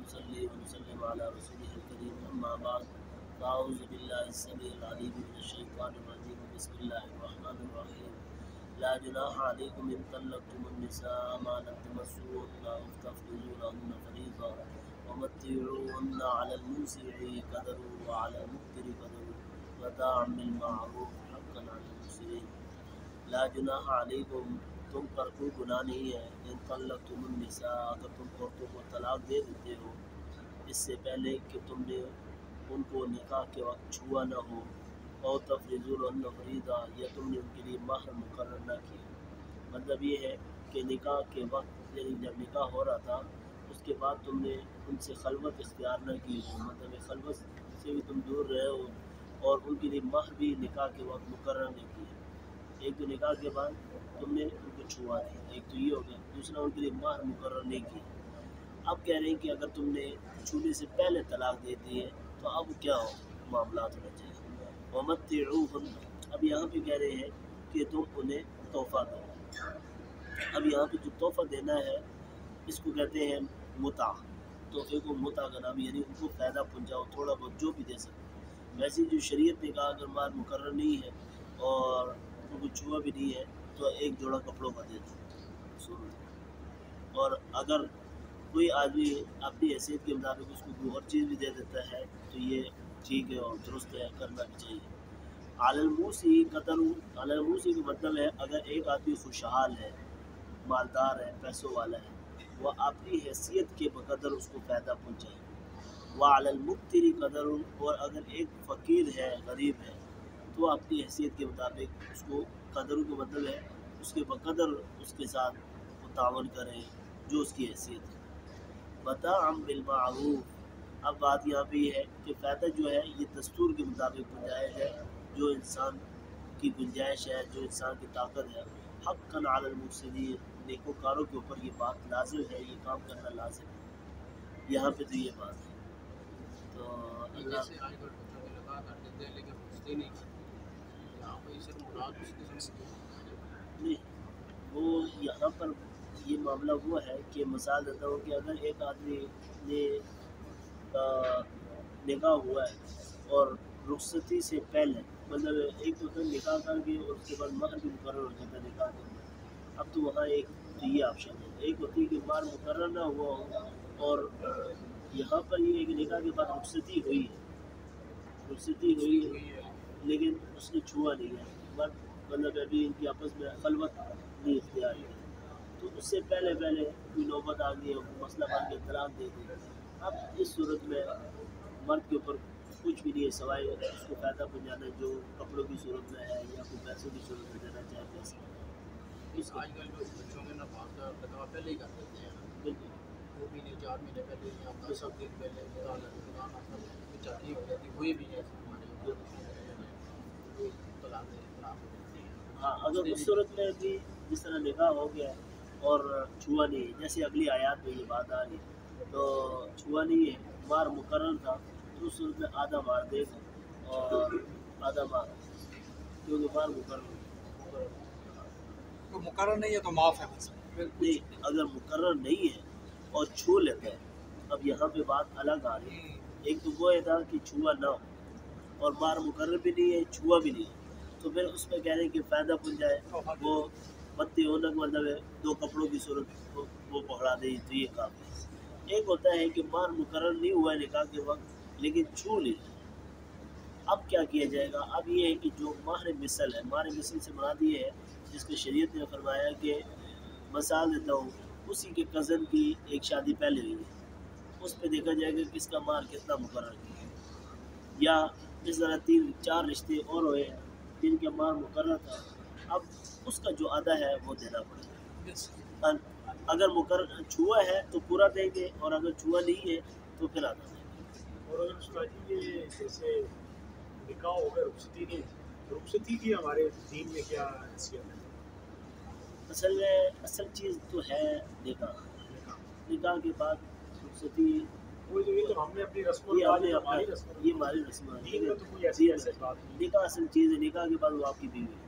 ونصلي ونسلم على رسوله الكريم أما بعد فأعوذ بالله السميع العليم من الشيطان الرجيم بسم الله الرحمن الرحيم لا جناح عليكم إن طلقتم النساء ما لم تمسوهن أو تفرضوا لهن فريضة ومتعوهن على الموسع قدره وعلى المقتر قدره متاعا بالمعروف حقا على المحسنين لا جناح علیکم تم پر کوئی گناہ نہیں ہے ان طلقتم النساء اگر تم عورتوں کو طلاق دے دیتے ہو اس سے پہلے کہ تم نے ان کو نکاح کے وقت چھوا نہ ہو اور تفریضوا لهن فریضہ یا تم نے ان کے لیے مہر مقرر نہ کیا مطلب یہ ہے کہ نکاح کے وقت یعنی جب نکاح ہو رہا تھا اس کے بعد تم نے ان سے خلوت اختیار نہ کی ہو مطلب خلوت سے بھی تم دور رہے ہو اور ان کے لیے مہر بھی نکاح کے وقت مقرر نہیں کی ایک تو نکاح کے بعد تم نے ان کو چھوا دیا ایک تو یہ ہو گیا دوسرا ان کے لیے مہر مقرر نہیں کی اب کہہ رہے ہیں کہ اگر تم نے چھونے سے پہلے طلاق دے دی ہے تو اب کیا ہو معاملات ہونا چاہیے ومتعوہن اب یہاں پہ کہہ رہے ہیں کہ تم انہیں تحفہ دو اب یہاں پہ جو تحفہ دینا ہے اس کو کہتے ہیں متع تحفے کو متع کا نام یعنی ان کو فائدہ پہنچاؤ تھوڑا بہت جو بھی دے سکتے ویسے جو شریعت نے کہا اگر مہر مقرر نہیں ہے اور ان کو چھوا بھی نہیں ہے تو ایک جوڑا کپڑوں کا دے دو اور اگر کوئی آدمی اپنی حیثیت کے مطابق اس کو کوئی اور چیز بھی دے دیتا ہے تو یہ ٹھیک ہے اور درست ہے کرنا بھی چاہیے علی الموسی قدر علی الموسی کا مطلب ہے اگر ایک آدمی خوشحال ہے مالدار ہے پیسوں والا ہے وہ اپنی حیثیت کے بقدر اس کو فائدہ پہنچائے وعلی المقتر قدر اور اگر ایک فقیر ہے غریب ہے تو اپنی حیثیت کے مطابق اس کو قدر کا مطلب ہے اس کے بقدر اس کے ساتھ وہ تعاون کریں جو اس کی حیثیت ہے متاعا بالمعروف اب بات یہاں پہ یہ ہے کہ فائدہ جو ہے یہ دستور کے مطابق گنجائش ہے جو انسان کی گنجائش ہے جو انسان کی طاقت ہے حقا علی المحسنین نیکوکاروں کے اوپر یہ بات لازم ہے یہ کام کرنا لازم ہے یہاں پہ تو یہ بات ہے تو اللہ نہیں وہ یہاں پر یہ معاملہ وہ ہے کہ مثال دیتا ہوں کہ اگر ایک آدمی نے نکاح ہوا ہے اور رخصتی سے پہلے مطلب ایک تو نکاح کر کے اور اس کے بعد مہر بھی مقرر ہو جاتا ہے نکاح کے اندر اب تو وہاں ایک تو یہ آپشن ہے ایک ہوتی ہے کہ مہر مقرر نہ ہوا ہو اور یہاں پر یہ ہے کہ نکاح کے بعد رخصتی ہوئی ہے لیکن اس نے چھوا نہیں ہے مطلب ابھی ان کی آپس میں خلوت نہیں اختیار ہے تو اس سے پہلے کوئی نوبت آ گئی ہے مسئلہ بن کے طلاق دے دی اب اس صورت میں مرد کے اوپر کچھ بھی نہیں ہے سوائے اس کو فائدہ پہنچانا جو کپڑوں کی صورت میں ہے یا کوئی پیسوں کی صورت میں دینا چاہے پیسے آج کل جو بچوں میں نا بات پہلے ہی کر دیتے ہیں بالکل 2 مہینے 4 مہینے پہلے یا 10 دن پہلے چاہتی ہو جاتی ہوئی بھی ہے ہاں اگر اس صورت میں بھی جس طرح نکاح ہو گیا اور چھوا نہیں ہے جیسے اگلی آیات میں یہ بات آ رہی ہے تو چھوا نہیں ہے مار مقرر تھا تو اس صورت میں آدھا مار دے گا اور آدھا مار کیونکہ مار مقرر نہیں ہے تو معاف ہے نہیں اگر مقرر نہیں ہے اور چھو لیتا ہے اب یہاں پہ بات الگ آ رہی ہے ایک تو وہ تھا کہ چھوا نہ ہو اور مار مقرر بھی نہیں ہے چھوا بھی نہیں ہے تو پھر اس میں کہہ رہے ہیں کہ فائدہ پہنچ جائے وہ پتی ہونے کا مطلب ہے 2 کپڑوں کی صورت وہ پکڑا دے تو یہ کام ہے ایک ہوتا ہے کہ مار مقرر نہیں ہوا ہے نکاح کے وقت لیکن چھو لیا اب کیا کیا جائے گا اب یہ ہے کہ جو مہر مثل ہے مہر مثل سے مراد یہ ہے جس کو شریعت نے فرمایا کہ مثال دیتا ہوں اسی کے کزن کی ایک شادی پہلے ہوئی ہے اس پہ دیکھا جائے گا کس کا مہر کتنا مقرر کیا یا اس طرح 3-4 رشتے اور ہوئے جن کے مہر مقرر تھا اب اس کا جو آدھا ہے وہ دینا پڑے گا اگر مقرر چھوا ہے تو پورا دیں گے اور اگر چھوا نہیں ہے تو پھر آدھا دیں گے اور اگر یہ جیسے نکاح ہو گیا رخصتی نہیں رخصتی کی ہمارے دین میں کیا حیثیت ہے اصل چیز تو ہے نکاح کے بعد رخصتی یہ تو ہم نے اپنی رسم یہ ہماری رسم ہے نکاح اصل چیز ہے نکاح کے بعد وہ آپ کی بیوی